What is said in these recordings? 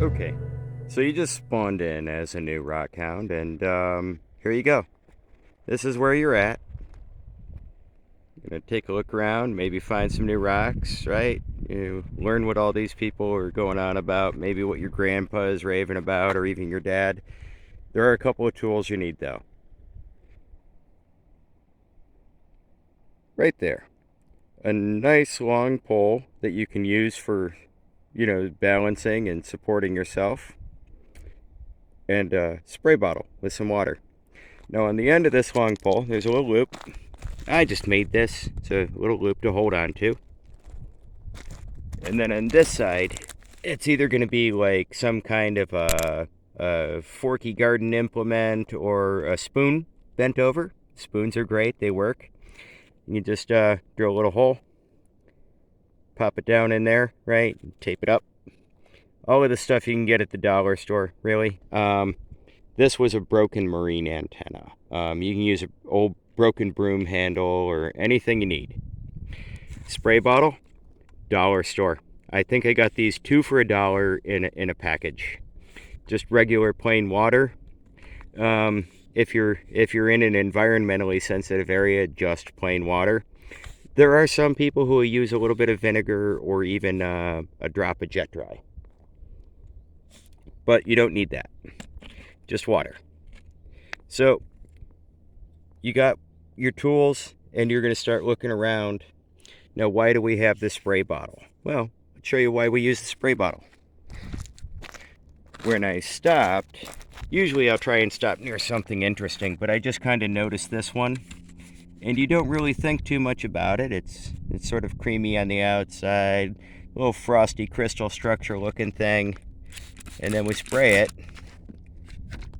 Okay, so you just spawned in as a new Rockhound, and here you go. This is where you're at. You're gonna take a look around, maybe find some new rocks, right? You learn what all these people are going on about, maybe what your grandpa is raving about, or even your dad. There are a couple of tools you need though. Right there. A nice long pole that you can use for, balancing and supporting yourself, and a spray bottle with some water. Now on the end of this long pole, there's a little loop. I just made this. It's a little loop to hold on to. And then on this side, it's either going to be like some kind of a forky garden implement or a spoon bent over. Spoons are great, they work. You just drill a little hole, pop it down in there, right? Tape it up. All of the stuff you can get at the dollar store, really. This was a broken marine antenna. You can use an old broken broom handle or anything you need. Spray bottle, dollar store. I think I got these 2 for $1 in a package. Just regular plain water. If you're in an environmentally sensitive area, just plain water. There are some people who will use a little bit of vinegar or even a drop of jet dry. But you don't need that. Just water. So you got your tools and you're going to start looking around. Now, why do we have this spray bottle? Well, I'll show you why we use the spray bottle. When I stopped, usually I'll try and stop near something interesting, but I just kind of noticed this one. And you don't really think too much about it. It's sort of creamy on the outside, a little frosty crystal structure looking thing. And then we spray it,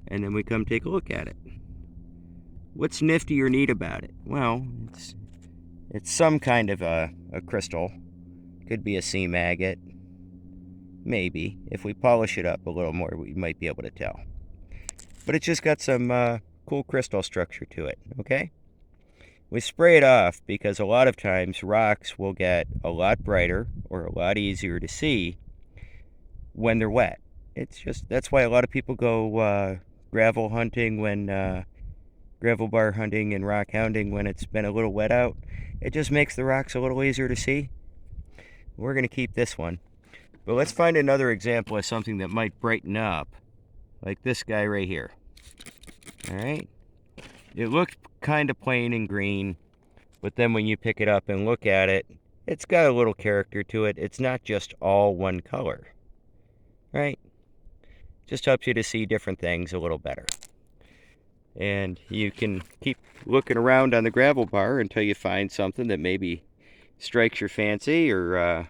and then we come take a look at it. What's nifty or neat about it? Well, it's some kind of a crystal. Could be a sea maggot. Maybe. If we polish it up a little more, we might be able to tell. But it's just got some cool crystal structure to it, okay? We spray it off because a lot of times rocks will get a lot brighter or a lot easier to see when they're wet. That's why a lot of people go gravel hunting gravel bar hunting and rock hounding when it's been a little wet out. It just makes the rocks a little easier to see. We're going to keep this one. But let's find another example of something that might brighten up, like this guy right here. All right? It looked kind of plain and green, but then when you pick it up and look at it, it's got a little character to it. It's not just all one color, right? Just helps you to see different things a little better. And you can keep looking around on the gravel bar until you find something that maybe strikes your fancy, or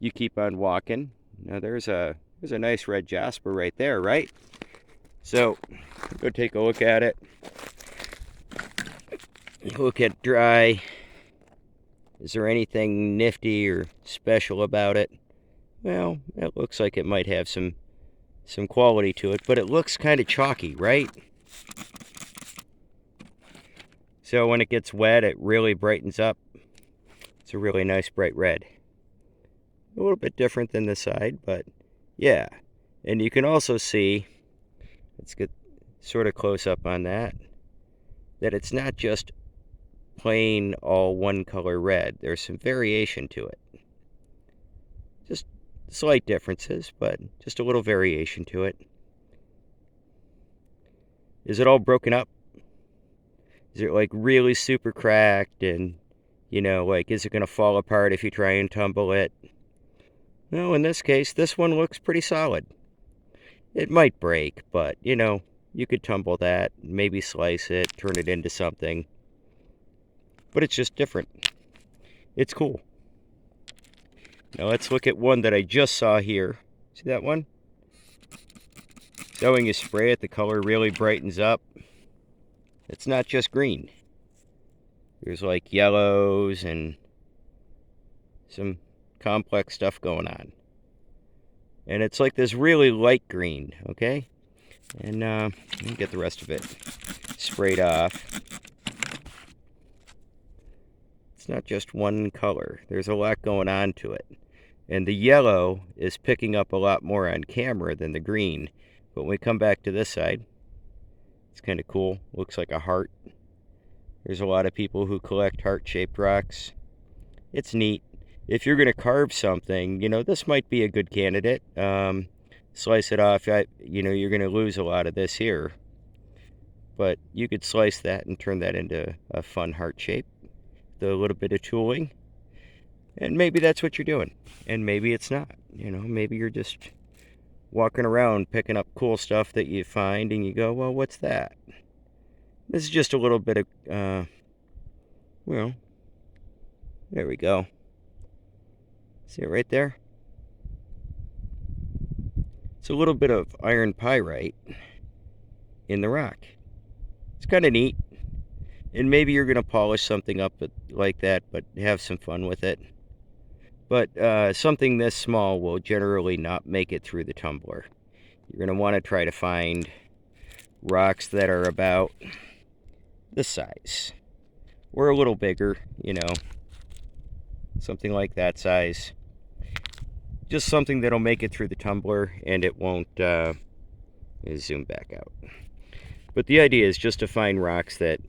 you keep on walking. Now there's a nice red jasper right there, right? So go take a look at it. Look at dry. Is there anything nifty or special about it? Well, it looks like it might have some quality to it, but it looks kind of chalky, right? So when it gets wet, it really brightens up. It's a really nice bright red. A little bit different than the side, but yeah. And you can also see, let's get sort of close up on that it's not just plain all one color red. There's some variation to it. Just slight differences, but just a little variation to it. Is it all broken up? Is it like really super cracked and, like, is it going to fall apart if you try and tumble it? No, in this case, this one looks pretty solid. It might break, but, you could tumble that, maybe slice it, turn it into something. But it's just different. It's cool. Now let's look at one that I just saw here. See that one? So when you spray it, the color really brightens up. It's not just green. There's like yellows and some complex stuff going on. And it's like this really light green, okay? And let me get the rest of it sprayed off. It's not just one color. There's a lot going on to it. And the yellow is picking up a lot more on camera than the green. But when we come back to this side, it's kind of cool. Looks like a heart. There's a lot of people who collect heart-shaped rocks. It's neat. If you're going to carve something, this might be a good candidate. Slice it off. You're going to lose a lot of this here. But you could slice that and turn that into a fun heart shape with a little bit of tooling. And maybe that's what you're doing. And maybe it's not. Maybe you're just walking around picking up cool stuff that you find and you go, well, what's that? This is just a little bit of, there we go. See it right there? It's a little bit of iron pyrite in the rock. It's kind of neat. And maybe you're going to polish something up like that, but have some fun with it. But something this small will generally not make it through the tumbler. You're going to want to try to find rocks that are about this size. Or a little bigger, something like that size. Just something that'll make it through the tumbler and it won't zoom back out. But the idea is just to find rocks that,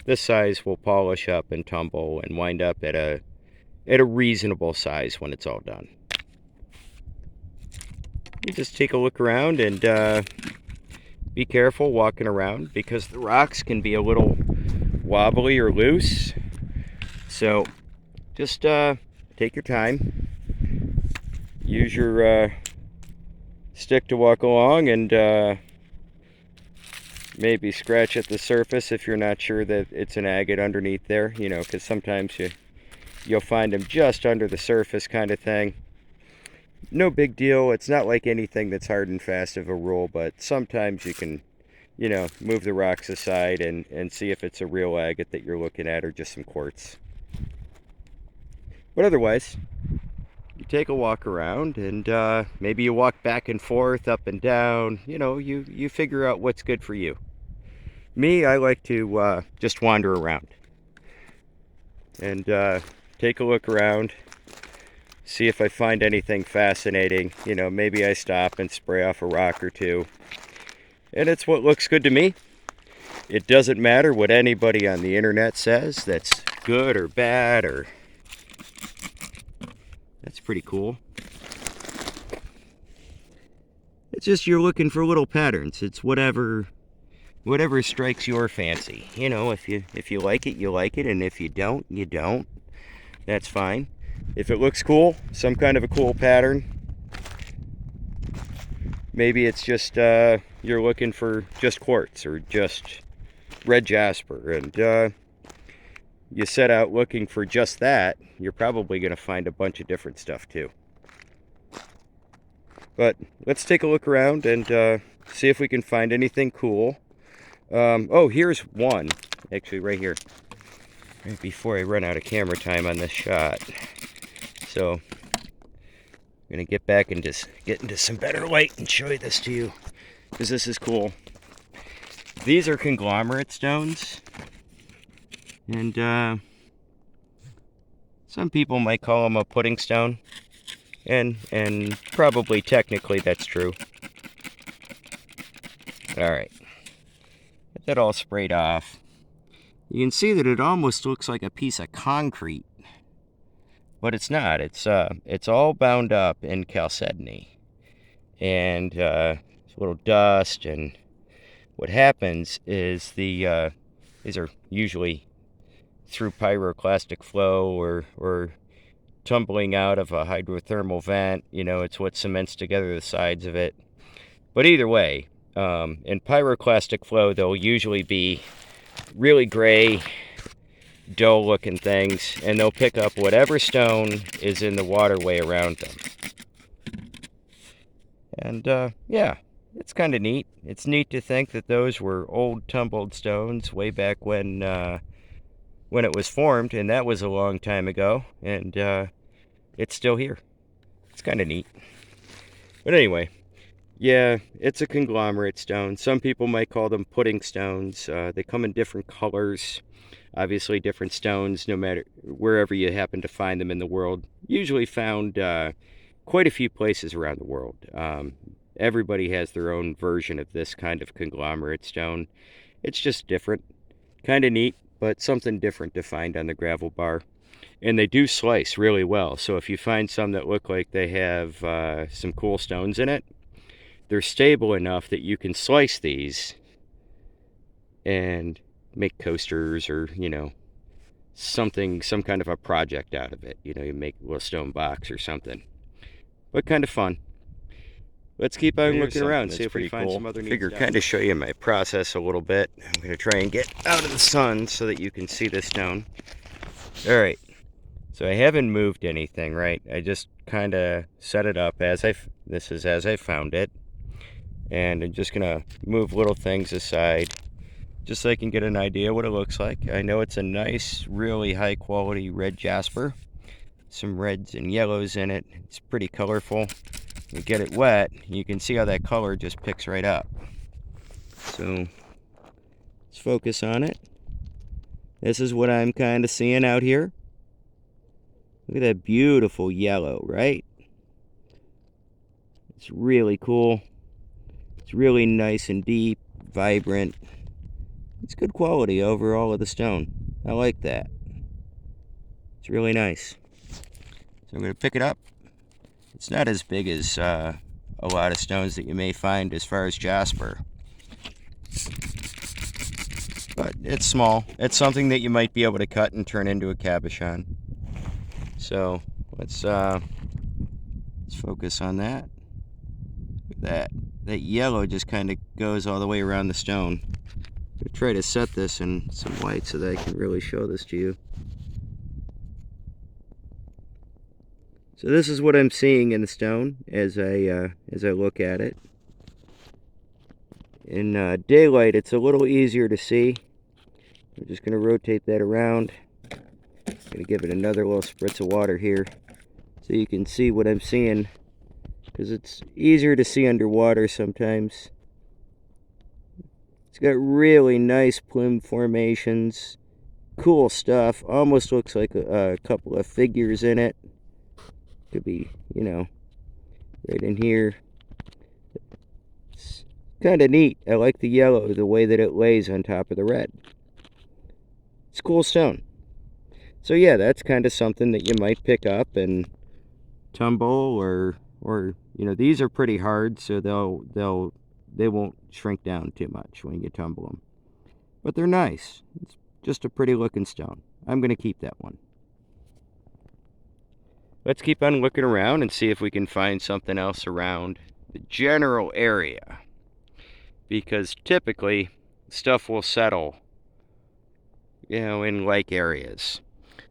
this size will polish up and tumble and wind up at a reasonable size when it's all done. You just take a look around and be careful walking around because the rocks can be a little wobbly or loose. So just take your time. Use your stick to walk along and maybe scratch at the surface if you're not sure that it's an agate underneath there, because sometimes you'll find them just under the surface kind of thing. No big deal. It's not like anything that's hard and fast of a rule, but sometimes you can, move the rocks aside and see if it's a real agate that you're looking at or just some quartz. But otherwise, you take a walk around and maybe you walk back and forth, up and down. You figure out what's good for you. Me, I like to just wander around and take a look around, see if I find anything fascinating. Maybe I stop and spray off a rock or two. And it's what looks good to me. It doesn't matter what anybody on the internet says that's good or bad or... That's pretty cool. It's just you're looking for little patterns. It's whatever strikes your fancy. If you like it, you like it, and if you don't, you don't. That's fine. If it looks cool, some kind of a cool pattern, maybe it's just you're looking for just quartz or just red jasper, and you set out looking for just that, you're probably going to find a bunch of different stuff too. But let's take a look around and see if we can find anything cool. Oh, here's one, actually right here, right before I run out of camera time on this shot. So I'm going to get back and just get into some better light and show you this to you, because this is cool. These are conglomerate stones, and some people might call them a pudding stone, and probably technically that's true. Alright, get that all sprayed off. You can see that it almost looks like a piece of concrete, but it's not. It's all bound up in chalcedony, and there's a little dust, and what happens is these are usually through pyroclastic flow or tumbling out of a hydrothermal vent. It's what cements together the sides of it. But either way, in pyroclastic flow, there'll usually be really gray, dull looking things, and they'll pick up whatever stone is in the waterway around them. And yeah, it's kind of neat. It's neat to think that those were old tumbled stones way back when it was formed, and that was a long time ago, and it's still here. It's kind of neat. But anyway, Yeah, it's a conglomerate stone. Some people might call them pudding stones. They come in different colors. Obviously, different stones, no matter wherever you happen to find them in the world. Usually found quite a few places around the world. Everybody has their own version of this kind of conglomerate stone. It's just different. Kind of neat, but something different to find on the gravel bar. And they do slice really well. So if you find some that look like they have some cool stones in it, they're stable enough that you can slice these and make coasters or, something, some kind of a project out of it. You make a little stone box or something. But kind of fun. Let's keep on looking around, see if we find some other neat stuff. I figure kind of show you my process a little bit. I'm going to try and get out of the sun so that you can see the stone. All right. So I haven't moved anything, right? I just kind of set it up this is as I found it. And I'm just going to move little things aside just so I can get an idea what it looks like. I know it's a nice, really high quality red jasper. Some reds and yellows in it. It's pretty colorful. We get it wet, you can see how that color just picks right up. So let's focus on it. This is what I'm kind of seeing out here. Look at that beautiful yellow, right? It's really cool. It's really nice and deep, vibrant. It's good quality overall of the stone. I like that. It's really nice. So I'm going to pick it up. It's not as big as a lot of stones that you may find as far as jasper. But it's small. It's something that you might be able to cut and turn into a cabochon. So let's focus on that. Look at that yellow just kind of goes all the way around the stone. I'm going to try to set this in some white so that I can really show this to you. So this is what I'm seeing in the stone as I look at it. In daylight, it's a little easier to see. I'm just going to rotate that around. I'm going to give it another little spritz of water here so you can see what I'm seeing, because it's easier to see underwater sometimes. It's got really nice plume formations, cool stuff. Almost looks like a couple of figures in it. Could be, right in here. It's kind of neat. I like the yellow, the way that it lays on top of the red. It's cool stone. So yeah, that's kind of something that you might pick up and tumble, or these are pretty hard, so they won't shrink down too much when you tumble them. But they're nice. It's just a pretty looking stone. I'm going to keep that one. Let's keep on looking around and see if we can find something else around the general area. Because typically, stuff will settle, in lake areas.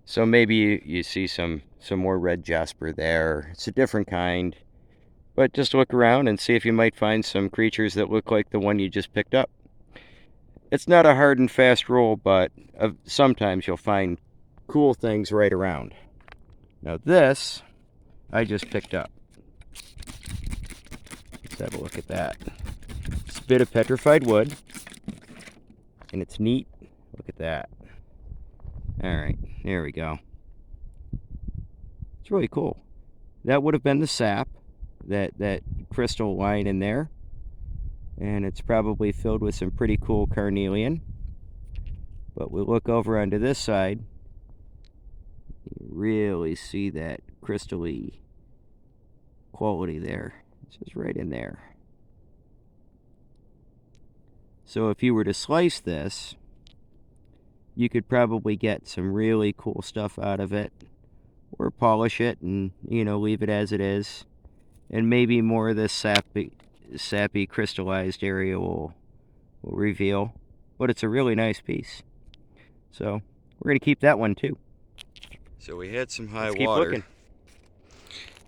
So maybe you see some more red jasper there. It's a different kind. But just look around and see if you might find some creatures that look like the one you just picked up. It's not a hard and fast rule, but sometimes you'll find cool things right around. Now this, I just picked up. Let's have a look at that. It's a bit of petrified wood, and it's neat. Look at that. Alright, there we go. It's really cool. That would have been the sap, that crystal line in there. And it's probably filled with some pretty cool carnelian. But we look over onto this side, you really see that crystal-y quality there. It's just right in there. So if you were to slice this, you could probably get some really cool stuff out of it, or polish it and leave it as it is, and maybe more of this sappy crystallized area will reveal. But it's a really nice piece, so we're gonna keep that one too. So we had some high water,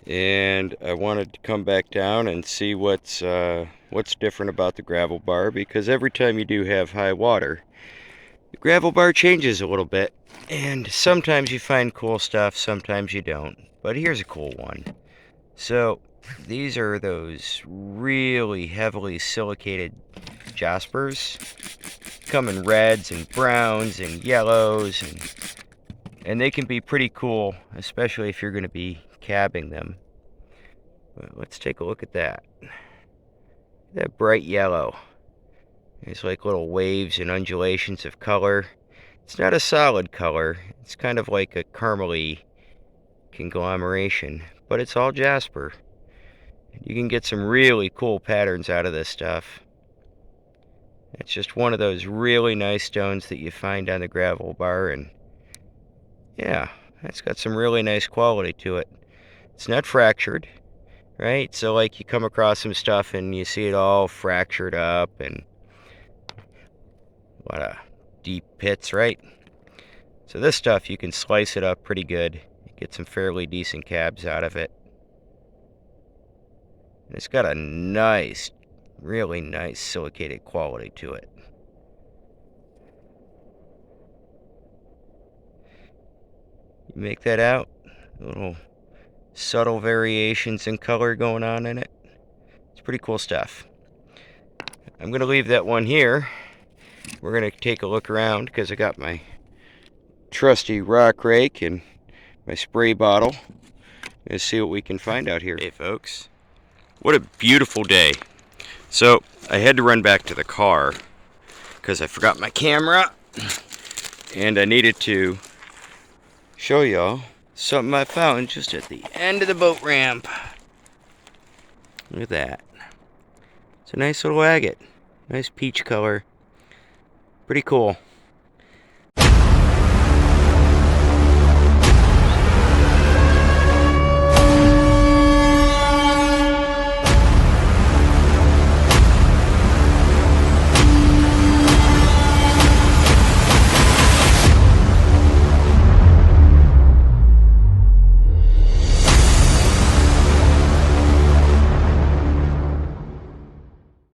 and I wanted to come back down and see what's different about the gravel bar, because every time you do have high water, the gravel bar changes a little bit, and sometimes you find cool stuff, sometimes you don't. But here's a cool one. So These are those really heavily silicated jaspers. Come in reds and browns and yellows, and they can be pretty cool, especially if you're going to be cabbing them. But let's take a look at that. That bright yellow. It's like little waves and undulations of color. It's not a solid color. It's kind of like a caramely conglomeration, but it's all jasper. You can get some really cool patterns out of this stuff. It's just one of those really nice stones that you find on the gravel bar, and yeah, it's got some really nice quality to it. It's not fractured, right? So like you come across some stuff and you see it all fractured up and a lot of deep pits, right? So this stuff, you can slice it up pretty good. Get some fairly decent cabs out of it. And it's got a nice, really nice silicated quality to it. You make that out? Little subtle variations in color going on in it. It's pretty cool stuff. I'm going to leave that one here. We're going to take a look around because I got my trusty rock rake and my spray bottle. Let's see what we can find out here. Hey folks, what a beautiful day. So I had to run back to the car because I forgot my camera, and I needed to show y'all something I found just at the end of the boat ramp. Look at that. It's a nice little agate. Nice peach color. Pretty cool.